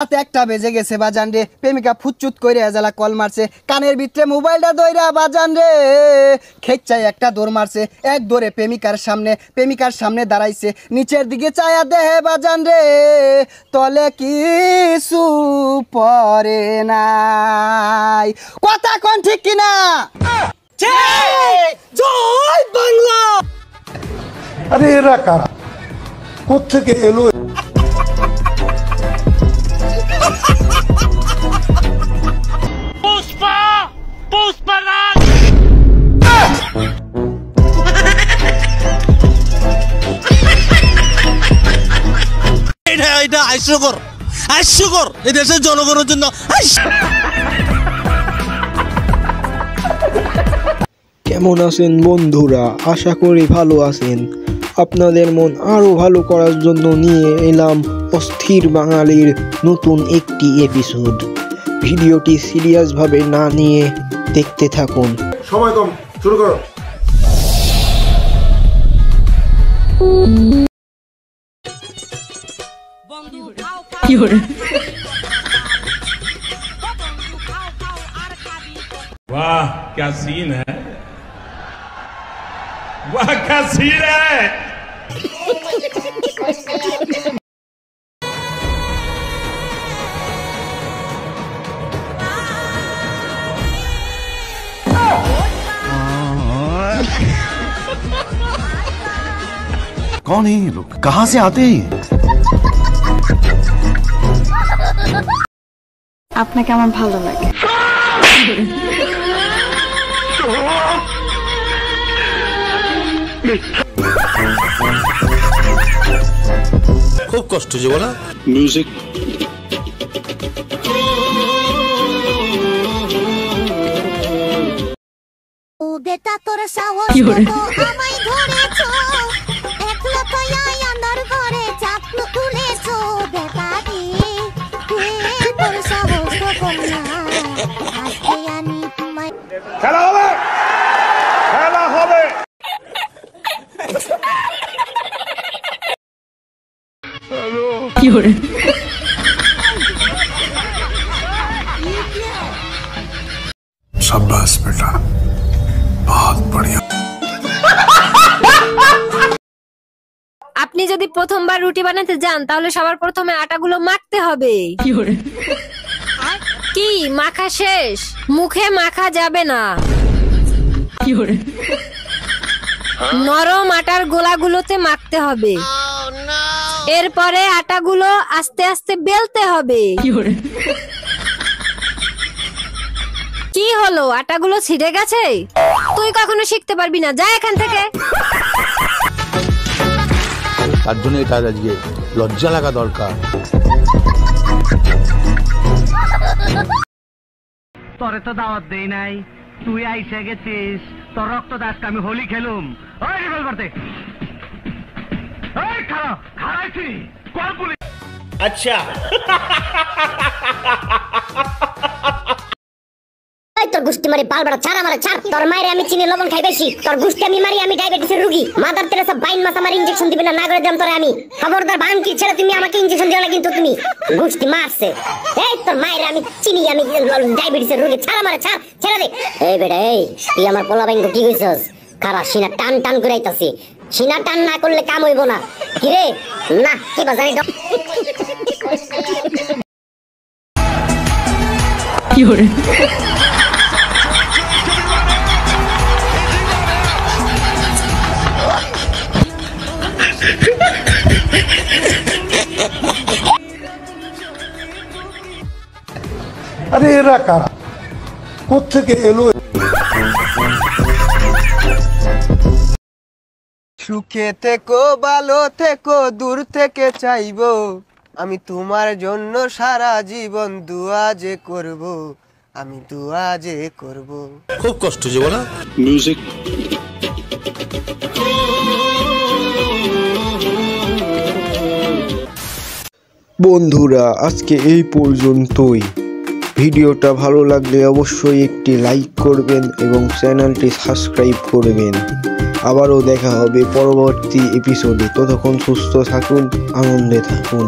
রাত একটা বেজে গেছে বাজান রে, প্রেমিকা ফুচুত করে এজালা কল মারছে, কানের ভিতরে মোবাইলটা দইরা বাজান রে খেচ্চাই একটা দৌড় মারছে, এক দৌড়ে প্রেমিকার সামনে দাঁড়াইছে, নিচের দিকে চায়া দেহে বাজান রে তলে কিছু পরে নাই। কথা কোন ঠিক কিনা? জয় বাংলা। আরে এরা কারা, কোত্থেকে এলো? পুষ্পরাজ এটা হাস্যকর এই দেশের জনগণের জন্য। কেমন আছেন বন্ধুরা? আশা করি ভালো আছেন। আপনাদের মন আরো ভালো করার জন্য নিয়ে এলাম অস্থির বাঙালির নতুন একটি এপিসোড। ভিডিওটি সিরিয়াস ভাবে না নিয়ে দেখতে থাকুন। সময় কম, শুরু করো। वाह क्या सीन है, वाह क्या सीन है। कौन है ये लोग, कहां से आते हैं? আপনাকে আমার ভালো লাগে। খুব কষ্ট যে বলা म्यूजिक বেটা তোর সাহস কত আমায় ধরেছো, একলা কয়াই আন্ধার ঘরে চাকু তুলেছো বেটারি, তোর সাহস কত না আজকে আমি তোমায়। খেলা হবে, খেলা হবে। शाबाश बेटा, बहुत बढ़िया। আপনি যদি প্রথমবার রুটি বানাতে যান তাহলে সবার প্রথমে আটাগুলো মাখতে হবে। কি মাখা শেষ? মুখে মাখা যাবে না, নরম আটার গোলাগুলোতে মাখতে হবে। এরপরে আটাগুলো আস্তে আস্তে বেলতে হবে। কি হলো, আটাগুলো ছিঁড়ে গেছে? তুই কখনো শিখতে পারবি না, যা এখান থেকে। তার জন্য এটা আজকে লজ্জা লাগা দরকার। তোরে তো দাওয়াত দেই নাই, তুই আইসা গেছিস, তোর রক্ত দাসকে আমি হোলি খেলুম। ওই রিভল করতে, ওই খারাপ খারাইছি কল পুলিশ। আচ্ছা তোর গুষ্টি মারি বাল বড় ছাড়া মারে ছাড়, তোর মায়ের আমি চিনি লবণ খাই বেশি, তোর গুষ্টি আমি মারি, আমি ডায়াবেটিসের রোগী। মাদার তেরেসা বাইন মাস আমার ইনজেকশন দিবে না, না করে দিলাম তোরে আমি। খবরদার বানকি ছেড়ে তুমি আমাকে ইনজেকশন দিও না কিন্তু, তুমি গুষ্টি মারছে। এই তোর মায়ের আমি চিনি, আমি ডায়াবেটিসের রোগী, ছাড়া মারে ছাড়, ছেড়ে দে। এই বেটা এই, তুই আমার পোলা বাইন কি কইছস? খারাপ সিনা টান টান করে আইতাছি, সিনা টান না করলে কাম হইব না। কি রে না কি বাজারি কি হরে আরে এরা কারা, কোত্থেকে এলো? সুখে থেকো ভালো থেকো, দূর থেকে চাইবো আমি তোমার জন্য সারা জীবন দুয়া যে করব, আমি দুয়া যে করব। খুব কষ্ট যে বলা म्यूजिक বন্ধুরা আজকে এই পর্যন্তই। ভিডিওটা ভালো লাগলে অবশ্যই একটি লাইক করবেন এবং চ্যানেলটি সাবস্ক্রাইব করবেন। আবারও দেখা হবে পরবর্তী এপিসোডে। ততক্ষণ সুস্থ থাকুন, আনন্দে থাকুন।